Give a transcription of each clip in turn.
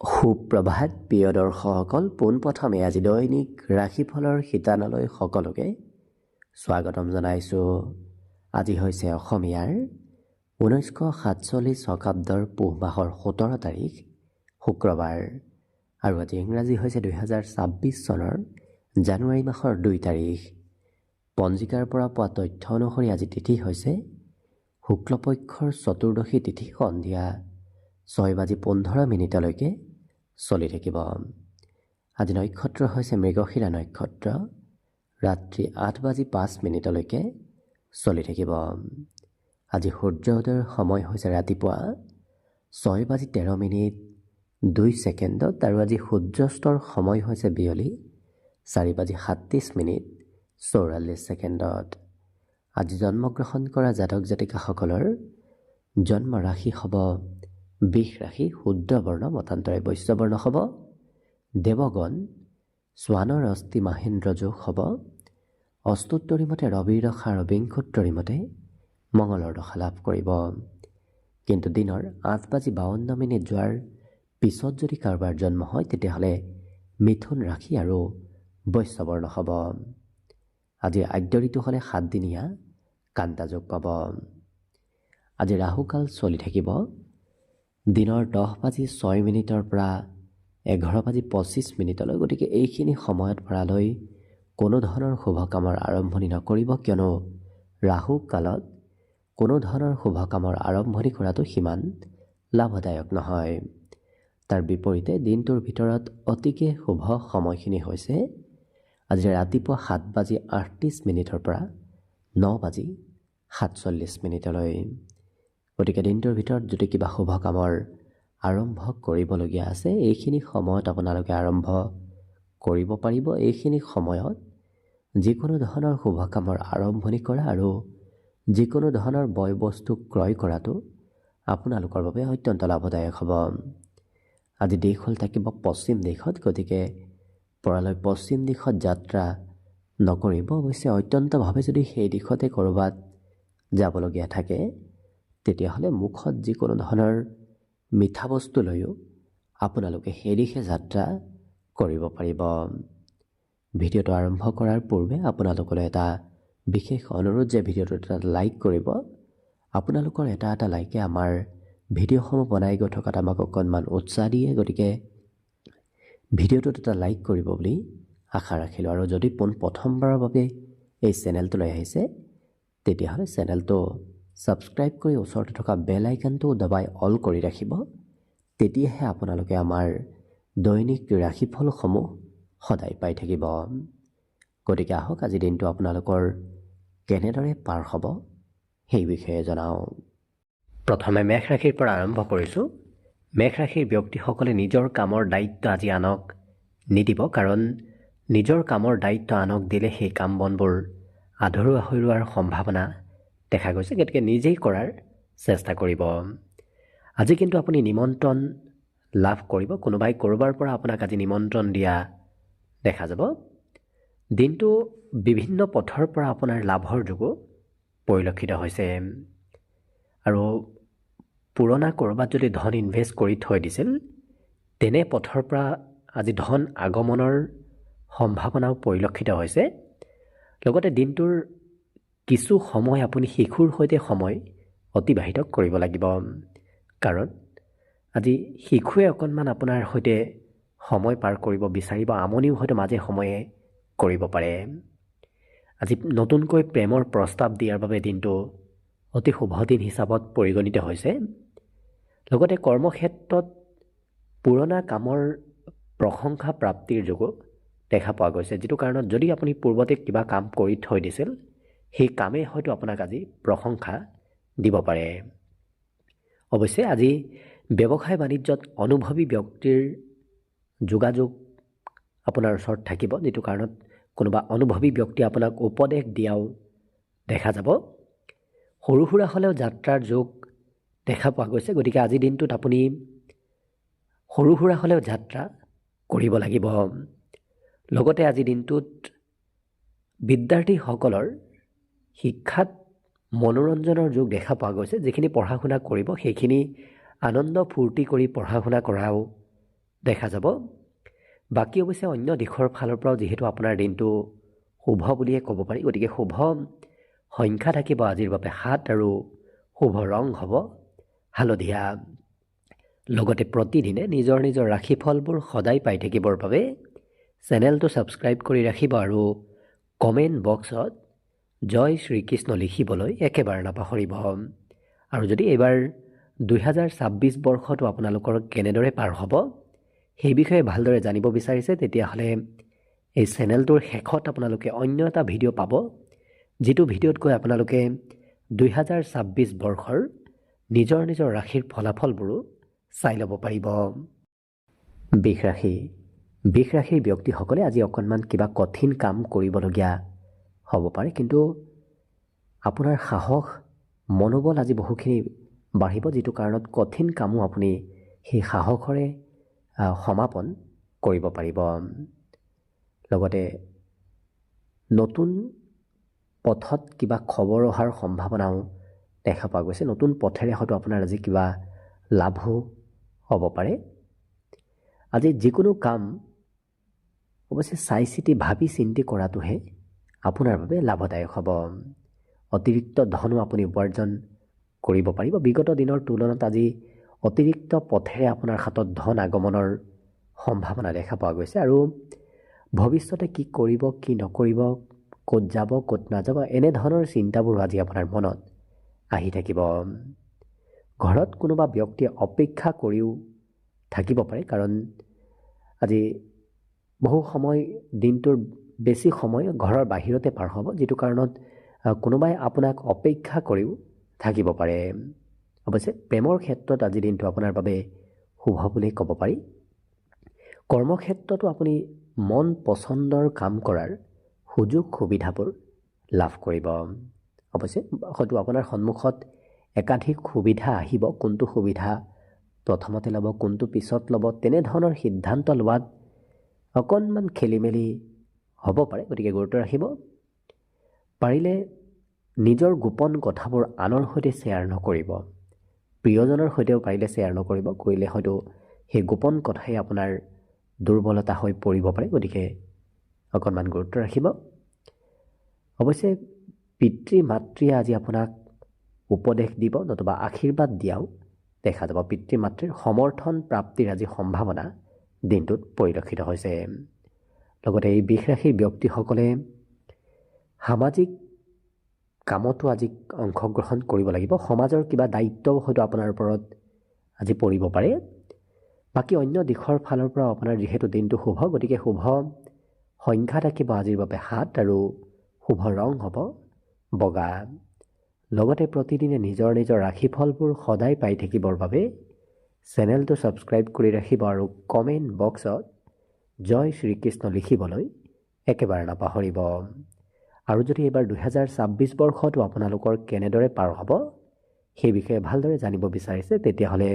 সুপ্ৰভাত প্ৰিয় দৰ্শকসকল, পোনপ্ৰথমে আজি দৈনিক ৰাশিফলৰ শিতানলৈ সকলোকে স্বাগতম জনাইছোঁ। আজি হৈছে অসমীয়াৰ 1947 শকাব্দৰ পুহ মাহৰ 17 তাৰিখ শুক্ৰবাৰ আৰু আজি ইংৰাজী হৈছে 2026 চনৰ জানুৱাৰী মাহৰ 2 তাৰিখ। পঞ্জিকাৰ পৰা পোৱা তথ্য অনুসৰি আজি তিথি হৈছে শুক্লপক্ষৰ চতুৰ্দশী তিথি, সন্ধিয়া 6:15 চলি থাকিব। আজি নক্ষত্ৰ হৈছে মৃগশিৰা নক্ষত্ৰ, ৰাত্ৰি 8:05 চলি থাকিব। আজি সূৰ্য উদয়ৰ সময় হৈছে ৰাতিপুৱা 6:13 আৰু আজি সূৰ্যাস্তৰ সময় হৈছে বিয়লি 4:37 আজি জন্মগ্ৰহণ কৰা জাতক জাতিকাসকলৰ জন্ম ৰাশি হ'ব বৃষ ৰাশি, শুদ্ধ বৰ্ণ মতান্তৰে বৈশ্য বৰ্ণ হ'ব, দেৱগণ স্বানৰ অস্থি মাহেন্দ্ৰ যোগ হ'ব, অস্তোত্তৰী মতে ৰবিৰ দশা আৰু বিংশোত্তৰী মতে মঙলৰ দশা লাভ কৰিব। কিন্তু দিনৰ 8:52 যোৱাৰ পিছত যদি কাৰোবাৰ জন্ম হয় তেতিয়াহ'লে মিথুন ৰাশি আৰু বৈশ্য বৰ্ণ হ'ব। আজি আদ্য ঋতু হ'লে 7 দিনীয়া কান্তা যোগ পাব। আজি ৰাহুকাল চলি থাকিব দিনৰ 10:06 পৰা 11:25 গতিকে এইখিনি সময়ত ভৰালৈ কোনো ধৰণৰ শুভ কামৰ আৰম্ভণি নকৰিব, কিয়নো ৰাহু কালত কোনো ধৰণৰ শুভ কামৰ আৰম্ভণি কৰাটো সিমান লাভদায়ক নহয়। তাৰ বিপৰীতে দিনটোৰ ভিতৰত অতিকে শুভ সময়খিনি হৈছে আজি ৰাতিপুৱা 7:38 পৰা 9:47। গতিকে দিনটোৰ ভিতৰত যদি কিবা শুভ কামৰ আৰম্ভ কৰিবলগীয়া আছে এইখিনি সময়ত আপোনালোকে আৰম্ভ কৰিব পাৰিব। এইখিনি সময়ত যিকোনো ধৰণৰ শুভ কামৰ আৰম্ভণি কৰা আৰু যিকোনো ধৰণৰ বয় বস্তু ক্ৰয় কৰাটো আপোনালোকৰ বাবে অত্যন্ত লাভদায়ক হ'ব। আজি দেশ হ'ল থাকিব পশ্চিম দিশত, গতিকে পৰালৈ পশ্চিম দিশত যাত্ৰা নকৰিব। অৱশ্যে অত্যন্তভাৱে যদি সেই দিশতে ক'ৰবাত যাবলগীয়া থাকে তেতিয়াহ'লে মুখত যিকোনো ধৰণৰ মিঠা বস্তু লৈও আপোনালোকে সেই দিশে যাত্ৰা কৰিব পাৰিব। ভিডিঅ'টো আৰম্ভ কৰাৰ পূৰ্বে আপোনালোকলৈ এটা বিশেষ অনুৰোধ যে ভিডিঅ'টোত এটা লাইক কৰিব। আপোনালোকৰ এটা লাইকে আমাৰ ভিডিঅ'সমূহ বনাই গৈ থকাত আমাক অকণমান উৎসাহ দিয়ে, গতিকে ভিডিঅ'টোত এটা লাইক কৰিব বুলি আশা ৰাখিলোঁ। আৰু যদি প্ৰথমবাৰৰ বাবে এই চেনেলটোলৈ আহিছে তেতিয়াহ'লে চেনেলটো ছাবস্ক্ৰাইব কৰি ওচৰতে থকা বেল আইকনটো দবাই অল কৰি ৰাখিব। তেতিয়াহে আপোনালোকে আমাৰ দৈনিক ৰাশিফলসমূহ সদায় পাই থাকিব। গতিকে আহক আজি দিনটো আপোনালোকৰ কেনেদৰে পাৰ হ'ব সেই বিষয়ে জনাওঁ। প্ৰথমে মেষ ৰাশিৰ পৰা আৰম্ভ কৰিছোঁ। মেষ ৰাশিৰ ব্যক্তিসকলে নিজৰ কামৰ দায়িত্ব আজি আনক নিদিব, কাৰণ নিজৰ কামৰ দায়িত্ব আনক দিলে সেই কাম বনবোৰ আধৰুৱা হৈ ৰোৱাৰ সম্ভাৱনা দেখা গৈছে, গতিকে নিজেই কৰাৰ চেষ্টা কৰিব। আজি কিন্তু আপুনি নিমন্ত্ৰণ লাভ কৰিব। কোনোবাই ক'ৰবাৰ পৰা আপোনাক আজি নিমন্ত্ৰণ দিয়া দেখা যাব। দিনটো বিভিন্ন পথৰ পৰা আপোনাৰ লাভৰ যোগো পৰিলক্ষিত হৈছে আৰু পুৰণা ক'ৰবাত যদি ধন ইনভেষ্ট কৰি থৈ দিছিল তেনে পথৰ পৰা আজি ধন আগমনৰ সম্ভাৱনাও পৰিলক্ষিত হৈছে। লগতে দিনটোৰ কিছু সময় আপুনি শিশুৰ সৈতে সময় অতিবাহিত কৰিব লাগিব, কাৰণ আজি শিশুৱে অকণমান আপোনাৰ সৈতে সময় পাৰ কৰিব বিচাৰিব, আমনিও হয়তো মাজে সময়ে কৰিব পাৰে। আজি নতুনকৈ প্ৰেমৰ প্ৰস্তাৱ দিয়াৰ বাবে দিনটো অতি শুভ দিন হিচাপত পৰিগণিত হৈছে। লগতে কৰ্মক্ষেত্ৰত পুৰণা কামৰ প্ৰশংসা প্ৰাপ্তিৰ যোগো দেখা পোৱা গৈছে, যিটো কাৰণত যদি আপুনি পূৰ্বতে কিবা কাম কৰি থৈ দিছিল সেই কামেই হয়তো আপোনাক আজি প্ৰশংসা দিব পাৰে। অৱশ্যে আজি ব্যৱসায় বাণিজ্যত অনুভৱী ব্যক্তিৰ যোগাযোগ আপোনাৰ ওচৰত থাকিব, যিটো কাৰণত কোনোবা অনুভৱী ব্যক্তি আপোনাক উপদেশ দিয়াও দেখা যাব। সৰু সুৰা হ'লেও যাত্ৰাৰ যোগ দেখা পোৱা গৈছে, গতিকে আজিৰ দিনটোত আপুনি সৰু সুৰা হ'লেও যাত্ৰা কৰিব লাগিব। লগতে আজিৰ দিনটোত বিদ্যাৰ্থীসকলৰ শিক্ষাত মনোৰঞ্জনৰ যোগ দেখা পোৱা গৈছে। যিখিনি পঢ়া শুনা কৰিব সেইখিনি আনন্দ ফূৰ্তি কৰি পঢ়া শুনা কৰাও দেখা যাব। বাকী অৱশ্যে অন্য দিশৰ ফালৰ পৰাও যিহেতু আপোনাৰ দিনটো শুভ বুলিয়ে ক'ব পাৰি, গতিকে শুভ সংখ্যা থাকিব আজিৰ বাবে 7 আৰু শুভ ৰং হ'ব হালধীয়া। লগতে প্ৰতিদিনে নিজৰ নিজৰ ৰাশিফলবোৰ সদায় পাই থাকিবৰ বাবে চেনেলটো ছাবস্ক্ৰাইব কৰি ৰাখিব আৰু কমেণ্ট বক্সত জয় শ্ৰীকৃষ্ণ লিখিবলৈ একেবাৰে নাপাহৰিব। আৰু যদি এইবাৰ 2026 বৰ্ষটো আপোনালোকৰ কেনেদৰে পাৰ হ'ব সেই বিষয়ে ভালদৰে জানিব বিচাৰিছে, তেতিয়াহ'লে এই চেনেলটোৰ শেষত আপোনালোকে অন্য এটা ভিডিঅ' পাব, যিটো ভিডিঅ'ত গৈ আপোনালোকে 2026 বৰ্ষৰ নিজৰ নিজৰ ৰাশিৰ ফলাফলবোৰো চাই ল'ব পাৰিব। বৃষ ৰাশিৰ ব্যক্তিসকলে আজি অকণমান কিবা কঠিন কাম কৰিবলগীয়া হ'ব পাৰে, কিন্তু আপোনাৰ সাহস মনোবল আজি বহুখিনি বাঢ়িব, যিটো কাৰণত কঠিন কামো আপুনি সেই সাহসৰে সমাপন কৰিব পাৰিব। লগতে নতুন পথত কিবা খবৰ অহাৰ সম্ভাৱনাও দেখা পোৱা গৈছে। নতুন পথেৰে হয়তো আপোনাৰ আজি কিবা লাভো হ'ব পাৰে। আজি যিকোনো কাম অৱশ্যে চাই চিতি ভাবি চিন্তি কৰাটোহে আপোনাৰ বাবে লাভদায়ক হ'ব। অতিৰিক্ত ধনো আপুনি উপাৰ্জন কৰিব পাৰিব। বিগত দিনৰ তুলনাত আজি অতিৰিক্ত পথেৰে আপোনাৰ হাতত ধন আগমনৰ সম্ভাৱনা দেখা পোৱা গৈছে আৰু ভৱিষ্যতে কি কৰিব কি নকৰিব, ক'ত যাব ক'ত নাযাব, এনেধৰণৰ চিন্তাবোৰ আজি আপোনাৰ মনত আহি থাকিব। ঘৰত কোনোবা ব্যক্তিয়ে অপেক্ষা কৰিও থাকিব পাৰে, কাৰণ আজি বহু সময় দিনটোৰ বেছি সময় ঘৰৰ বাহিৰতে পাৰ হ'ব, যিটো কাৰণত কোনোবাই আপোনাক অপেক্ষা কৰিও থাকিব পাৰে। অৱশ্যে প্ৰেমৰ ক্ষেত্ৰত আজি দিনটো আপোনাৰ বাবে শুভ বুলি ক'ব পাৰি। কৰ্মক্ষেত্ৰতো আপুনি মন পচন্দৰ কাম কৰাৰ সুযোগ সুবিধাবোৰ লাভ কৰিব। অৱশ্যে হয়তো আপোনাৰ সন্মুখত একাধিক সুবিধা আহিব, কোনটো সুবিধা প্ৰথমতে ল'ব কোনটো পিছত ল'ব তেনেধৰণৰ সিদ্ধান্ত লোৱাত অকণমান খেলি মেলি হ'ব পাৰে, গতিকে গুৰুত্ব ৰাখিব। পাৰিলে নিজৰ গোপন কথাবোৰ আনৰ সৈতে শ্বেয়াৰ নকৰিব। প্ৰিয়জনৰ সৈতেও পাৰিলে শ্বেয়াৰ নকৰিব, কৰিলে হয়তো সেই গোপন কথাই আপোনাৰ দুৰ্বলতা হৈ পৰিব পাৰে, গতিকে অকণমান গুৰুত্ব ৰাখিব। অৱশ্যে পিতৃ মাতৃয়ে আজি আপোনাক উপদেশ দিব নতুবা আশীৰ্বাদ দিয়াও দেখা যাব। পিতৃ মাতৃৰ সমৰ্থন প্ৰাপ্তিৰ আজি সম্ভাৱনা দিনটোত পৰিলক্ষিত হৈছে। লগতে এই বৃষ ৰাশিৰ ব্যক্তিসকলে সামাজিক কামতো আজি অংশগ্ৰহণ কৰিব লাগিব। সমাজৰ কিবা দায়িত্বও হয়তো আপোনাৰ ওপৰত আজি পৰিব পাৰে। বাকী অন্য দিশৰ ফালৰ পৰা আপোনাৰ যিহেতু দিনটো শুভ, গতিকে শুভ সংখ্যা থাকিব আজিৰ বাবে 7 আৰু শুভ ৰং হ'ব বগা। লগতে প্ৰতিদিনে নিজৰ নিজৰ ৰাশিফলবোৰ সদায় পাই থাকিবৰ বাবে চেনেলটো ছাবস্ক্ৰাইব কৰি ৰাখিব আৰু কমেণ্ট বক্সত জয় শ্ৰীকৃষ্ণ লিখিবলৈ একেবাৰে নাপাহৰিব। আৰু যদি এইবাৰ 2026 বৰ্ষটো আপোনালোকৰ কেনেদৰে পাৰ হ'ব সেই বিষয়ে ভালদৰে জানিব বিচাৰিছে, তেতিয়াহ'লে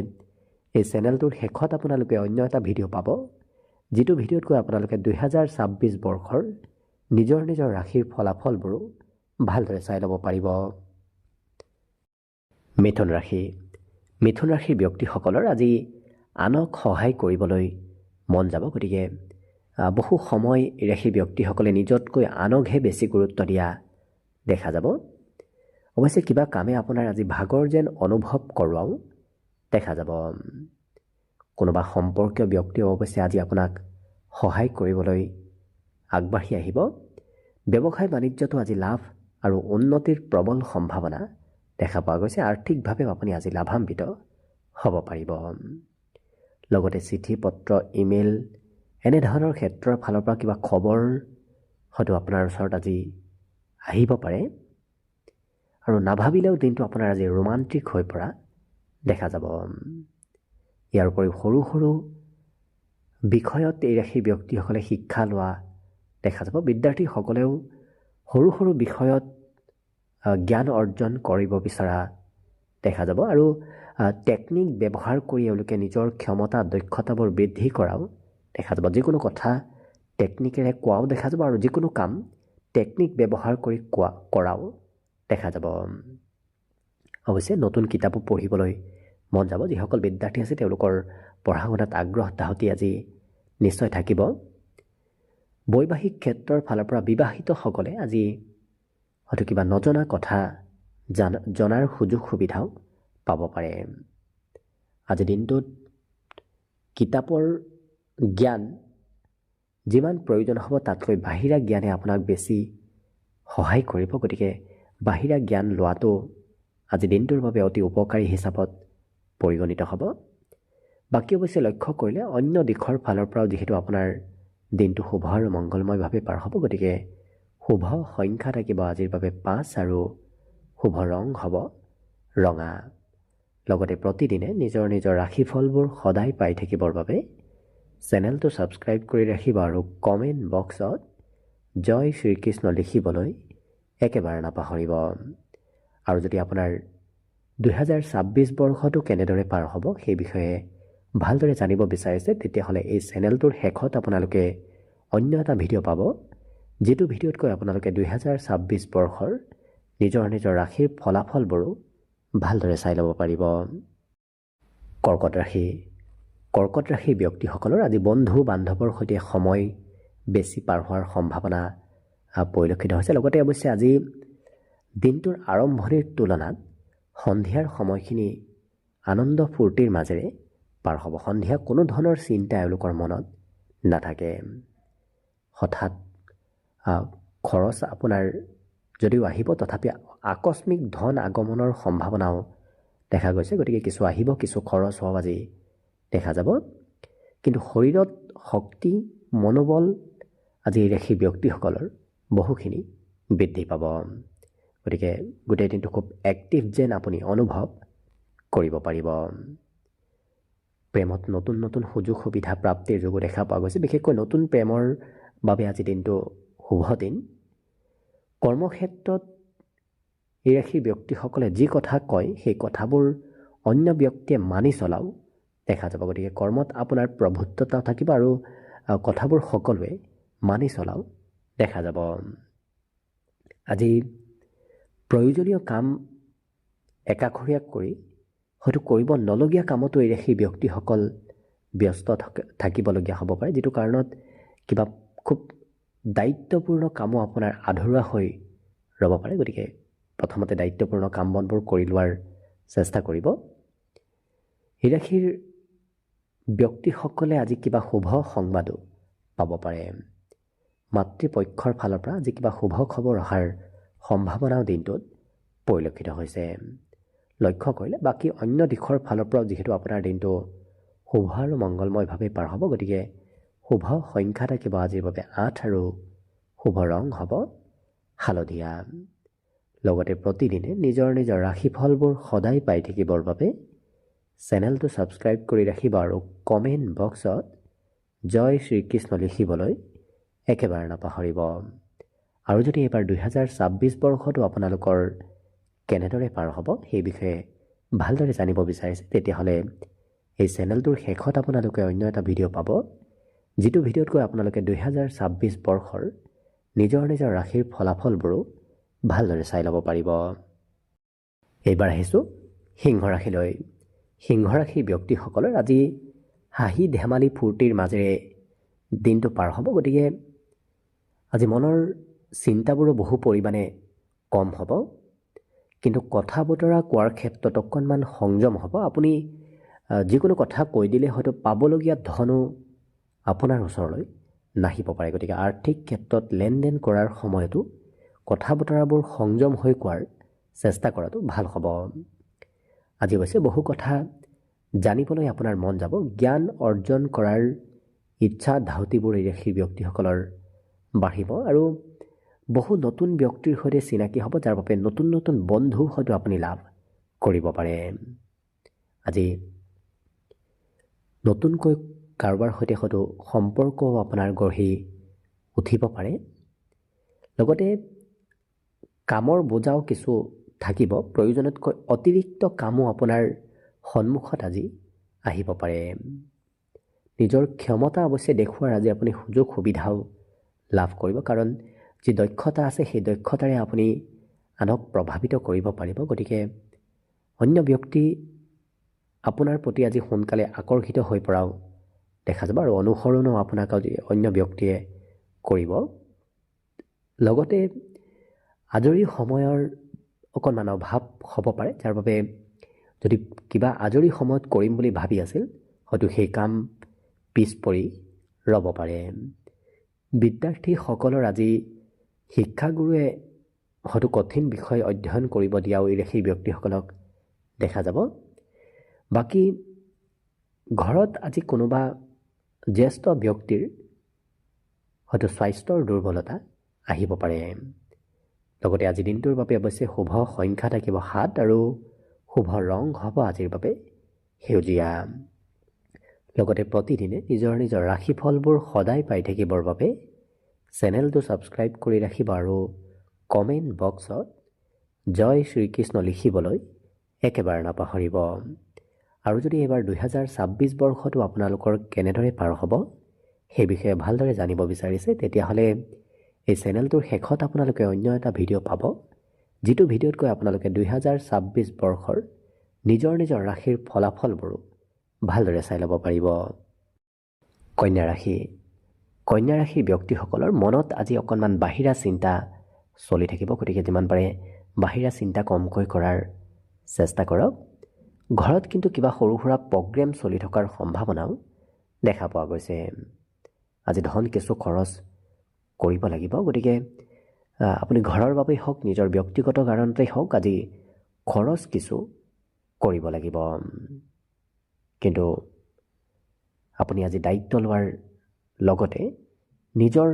এই চেনেলটোৰ শেষত আপোনালোকে অন্য এটা ভিডিঅ' পাব, যিটো ভিডিঅ'ত গৈ আপোনালোকে 2026 বৰ্ষৰ নিজৰ নিজৰ ৰাশিৰ ফলাফলবোৰো ভালদৰে চাই ল'ব পাৰিব। মিথুন ৰাশিৰ ব্যক্তিসকলৰ আজি আনক সহায় কৰিবলৈ মন যাব, গতিকে বহু সময় এই ৰাশিৰ ব্যক্তিসকলে নিজতকৈ আনকহে বেছি গুৰুত্ব দিয়া দেখা যাব। অৱশ্যে কিবা কামে আপোনাৰ আজি ভাগৰ যেন অনুভৱ কৰোৱাও দেখা যাব। কোনোবা সম্পৰ্কীয় ব্যক্তিয়ে অৱশ্যে আজি আপোনাক সহায় কৰিবলৈ আগবাঢ়ি আহিব। ব্যৱসায় বাণিজ্যতো আজি লাভ আৰু উন্নতিৰ প্ৰবল সম্ভাৱনা দেখা পোৱা গৈছে। আৰ্থিকভাৱেও আপুনি আজি লাভান্বিত হ'ব পাৰিব। লগতে চিঠি পত্ৰ ইমেইল এনেধৰণৰ ক্ষেত্ৰৰ ফালৰ পৰা কিবা খবৰ হয়তো আপোনাৰ ওচৰত আজি আহিব পাৰে আৰু নাভাবিলেও দিনটো আপোনাৰ আজি ৰোমান্টিক হৈ পৰা দেখা যাব। ইয়াৰ উপৰিও সৰু সৰু বিষয়ত এই ৰাশিৰ ব্যক্তিসকলে শিক্ষা লোৱা দেখা যাব। বিদ্যাৰ্থীসকলেও সৰু সৰু বিষয়ত জ্ঞান অৰ্জন কৰিব বিচৰা দেখা যাব আৰু টেকনিক ব্যৱহাৰ কৰি এওঁলোকে নিজৰ ক্ষমতা দক্ষতাবোৰ বৃদ্ধি কৰাও দেখা যাব। যিকোনো কথা টেকনিকেৰে কোৱাও দেখা যাব আৰু যিকোনো কাম টেকনিক ব্যৱহাৰ কৰি কৰাও দেখা যাব। অৱশ্যে নতুন কিতাপো পঢ়িবলৈ মন যাব। যিসকল বিদ্যাৰ্থী আছে তেওঁলোকৰ পঢ়া শুনাত আগ্ৰহ তাহতি আজি নিশ্চয় থাকিব। বৈবাহিক ক্ষেত্ৰৰ ফালৰ পৰা বিবাহিতসকলে আজি হয়তো কিবা নজনা কথা জনাৰ সুযোগ সুবিধাও পাব পাৰে। আজিৰ দিনটোত কিতাপৰ জ্ঞান যিমান প্ৰয়োজন হ'ব তাতকৈ বাহিৰা জ্ঞানে আপোনাক বেছি সহায় কৰিব। গতিকে বাহিৰা জ্ঞান লোৱাটো আজি দিনটোৰ বাবে অতি উপকাৰী হিচাপত পৰিগণিত হ'ব। বাকী অৱশ্যে লক্ষ্য কৰিলে অন্য দিশৰ ফালৰ পৰাও যিহেতু আপোনাৰ দিনটো শুভ আৰু মংগলময়ভাৱে পাৰ হ'ব, গতিকে শুভ সংখ্যা থাকিব আজিৰ বাবে 5 আৰু শুভ ৰং হ'ব ৰঙা। লগতে প্ৰতিদিনে নিজৰ নিজৰ ৰাশিফলবোৰ সদায় পাই থাকিবৰ বাবে চেনেলটো ছাবস্ক্ৰাইব কৰি ৰাখিব আৰু কমেণ্ট বক্সত জয় শ্ৰীকৃষ্ণ লিখিবলৈ একেবাৰে নাপাহৰিব। আৰু যদি আপোনাৰ 2026 বৰ্ষটো কেনেদৰে পাৰ হ'ব সেই বিষয়ে ভালদৰে জানিব বিচাৰিছে, তেতিয়াহ'লে এই চেনেলটোৰ শেষত আপোনালোকে অন্য এটা ভিডিঅ' পাব, যিটো ভিডিঅ'তকৈ আপোনালোকে 2026 বৰ্ষৰ নিজৰ নিজৰ ৰাশিৰ ফলাফলবোৰো ভালদৰে চাই ল'ব পাৰিব। কৰ্কট ৰাশিৰ ব্যক্তিসকলৰ আজি বন্ধু বান্ধৱৰ সৈতে সময় বেছি পাৰ হোৱাৰ সম্ভাৱনা পৰিলক্ষিত হৈছে। লগতে অৱশ্যে আজি দিনটোৰ আৰম্ভণিৰ তুলনাত সন্ধিয়াৰ সময়খিনি আনন্দ ফূৰ্তিৰ মাজেৰে পাৰ হ'ব। সন্ধিয়া কোনো ধৰণৰ চিন্তা এওঁলোকৰ মনত নাথাকে। হঠাৎ খৰচ আপোনাৰ যদিও আহিব, তথাপি আকস্মিক ধন আগমনৰ সম্ভাৱনাও দেখা গৈছে। গতিকে কিছু আহিব, কিছু খৰচ হোৱাও আজি দেখা যাব। কিন্তু শৰীৰত শক্তি মনোবল আজি এই ৰাশিৰ ব্যক্তিসকলৰ বহুখিনি বৃদ্ধি পাব। গতিকে গোটেই দিনটো খুব এক্টিভ যেন আপুনি অনুভৱ কৰিব পাৰিব। প্ৰেমত নতুন নতুন সুযোগ সুবিধা প্ৰাপ্তিৰ যোগো দেখা পোৱা গৈছে। বিশেষকৈ নতুন প্ৰেমৰ বাবে আজি দিনটো শুভ দিন। কৰ্মক্ষেত্ৰত এই ৰাশিৰ ব্যক্তিসকলে যি কথা কয় সেই কথাবোৰ অন্য ব্যক্তিয়ে মানি চলাও দেখা যাব। গতিকে কৰ্মত আপোনাৰ প্ৰভুত্বতা থাকিব আৰু কথাবোৰ সকলোৱে মানি চলাও দেখা যাব। আজি প্ৰয়োজনীয় কাম একাষৰীয়া কৰি হয়তো কৰিব নলগীয়া কামতো এই ৰাশিৰ ব্যক্তিসকল ব্যস্ত থাকিবলগীয়া হ'ব পাৰে, যিটো কাৰণত কিবা খুব দায়িত্বপূৰ্ণ কামো আপোনাৰ আধৰুৱা হৈ ৰ'ব পাৰে। গতিকে প্ৰথমতে দায়িত্বপূৰ্ণ কাম বনবোৰ কৰি লোৱাৰ চেষ্টা কৰিব। এই ৰাশিৰ ব্যক্তিসকলে আজি কিবা শুভ সংবাদো পাব পাৰে। মাতৃপক্ষৰ ফালৰ পৰা আজি কিবা শুভ খবৰ অহাৰ সম্ভাৱনাও দিনটোত পৰিলক্ষিত হৈছে। লক্ষ্য কৰিলে বাকী অন্য দিশৰ ফালৰ পৰাও যিহেতু আপোনাৰ দিনটো শুভ আৰু মংগলময়ভাৱে পাৰ হ'ব, গতিকে শুভ সংখ্যা থাকিব আজিৰ বাবে 8 আৰু শুভ ৰং হ'ব হালধীয়া। লগতে প্ৰতিদিনে নিজৰ নিজৰ ৰাশিফলবোৰ সদায় পাই থাকিবৰ বাবে চেনেলটো ছাবস্ক্ৰাইব কৰি ৰাখিব আৰু কমেণ্ট বক্সত জয় শ্ৰীকৃষ্ণ লিখিবলৈ একেবাৰে নাপাহৰিব। আৰু যদি এইবাৰ 2026 বৰ্ষটো আপোনালোকৰ কেনেদৰে পাৰ হ'ব সেই বিষয়ে ভালদৰে জানিব বিচাৰিছে, তেতিয়াহ'লে এই চেনেলটোৰ শেষত আপোনালোকে অন্য এটা ভিডিঅ' পাব, যিটো ভিডিঅ'তকৈ আপোনালোকে 2026 বৰ্ষৰ নিজৰ নিজৰ ৰাশিৰ ফলাফলবোৰো ভালদৰে চাই ল'ব পাৰিব। এইবাৰ আহিছোঁ সিংহ ৰাশিলৈ। সিংহ ৰাশিৰ ব্যক্তিসকলৰ আজি হাঁহি ধেমালি ফূৰ্তিৰ মাজেৰে দিনটো পাৰ হ'ব। গতিকে আজি মনৰ চিন্তাবোৰো বহু পৰিমাণে কম হ'ব, কিন্তু কথা বতৰা কোৱাৰ ক্ষেত্ৰত অকণমান সংযম হ'ব। আপুনি যিকোনো কথা কৈ দিলে হয়তো পাবলগীয়া ধনো আপোনাৰ ওচৰলৈ নাহিব পাৰে। গতিকে আৰ্থিক ক্ষেত্ৰত লেনদেন কৰাৰ সময়তো কথা বতৰাবোৰ সংযম হৈ কোৱাৰ চেষ্টা কৰাটো ভাল হ'ব। আজি অৱশ্যে বহু কথা জানিবলৈ আপোনাৰ মন যাব। জ্ঞান অৰ্জন কৰাৰ ইচ্ছা ধাউতিবোৰ এই ৰাশিৰ ব্যক্তিসকলৰ বাঢ়িব আৰু বহু নতুন ব্যক্তিৰ সৈতে চিনাকি হ'ব, যাৰ বাবে নতুন নতুন বন্ধু হয়তো আপুনি লাভ কৰিব পাৰে। আজি নতুনকৈ কাৰোবাৰ সৈতে হয়তো সম্পৰ্কও আপোনাৰ গঢ়ি উঠিব পাৰে। লগতে কামৰ বোজাও কিছু থাকিব, প্ৰয়োজনতকৈ অতিৰিক্ত কামো আপোনাৰ সন্মুখত আজি আহিব পাৰে। নিজৰ ক্ষমতা অৱশ্যে দেখুওৱাৰ আজি আপুনি সুযোগ সুবিধাও লাভ কৰিব, কাৰণ যি দক্ষতা আছে সেই দক্ষতাৰে আপুনি আনক প্ৰভাৱিত কৰিব পাৰিব। গতিকে অন্য ব্যক্তি আপোনাৰ প্ৰতি আজি সোনকালে আকৰ্ষিত হৈ পৰাও দেখা যাব আৰু অনুসৰণো আপোনাক অন্য ব্যক্তিয়ে কৰিব। লগতে আজৰি সময়ৰ অকণমান অভাৱ হ'ব পাৰে, যাৰ বাবে যদি কিবা আজৰি সময়ত কৰিম বুলি ভাবি আছিল হয়তো সেই কাম পিছ পৰি ৰ'ব পাৰে। বিদ্যাৰ্থীসকলৰ আজি শিক্ষাগুৰুৱে হয়তো কঠিন বিষয় অধ্যয়ন কৰিব দিয়াও সেই ব্যক্তিসকলক দেখা যাব। বাকী ঘৰত আজি কোনোবা জ্যেষ্ঠ ব্যক্তিৰ হয়তো স্বাস্থ্যৰ দুৰ্বলতা আহিব পাৰে। লগতে আজি দিনটোৰ বাবে অৱশ্যে শুভ সংখ্যা থাকিব 7 আৰু শুভ ৰং হ'ব আজিৰ বাবে সেউজীয়া। লগতে প্ৰতিদিনে নিজৰ নিজৰ ৰাশিফলবোৰ সদায় পাই থাকিবৰ বাবে চেনেলটো ছাবস্ক্ৰাইব কৰি ৰাখিব আৰু কমেণ্ট বক্সত জয় শ্ৰীকৃষ্ণ লিখিবলৈ একেবাৰে নাপাহৰিব। আৰু যদি এইবাৰ 2026 বৰ্ষটো আপোনালোকৰ কেনেদৰে পাৰ হ'ব সেই বিষয়ে ভালদৰে জানিব বিচাৰিছে, তেতিয়াহ'লে এই চেনেলটোৰ শেষত আপোনালোকে অন্য এটা ভিডিঅ' পাব, যিটো ভিডিঅ'ত গৈ আপোনালোকে 2026 বৰ্ষৰ নিজৰ নিজৰ ৰাশিৰ ফলাফলবোৰো ভালদৰে চাই ল'ব পাৰিব। কন্যা ৰাশি। কন্যা ৰাশিৰ ব্যক্তিসকলৰ মনত আজি অকণমান বাহিৰা চিন্তা চলি থাকিব, গতিকে যিমান পাৰে বাহিৰা চিন্তা কমকৈ কৰাৰ চেষ্টা কৰক। ঘৰত কিন্তু কিবা সৰু সুৰা প্ৰগ্ৰেম চলি থকাৰ সম্ভাৱনাও দেখা পোৱা গৈছে। আজি ধন কিছু খৰচ কৰিব লাগিব, গতিকে আপুনি ঘৰৰ বাবেই হওক নিজৰ ব্যক্তিগত কাৰণতেই হওক আজি খৰচ কিছু কৰিব লাগিব। কিন্তু আপুনি আজি দায়িত্ব লোৱাৰ লগতে নিজৰ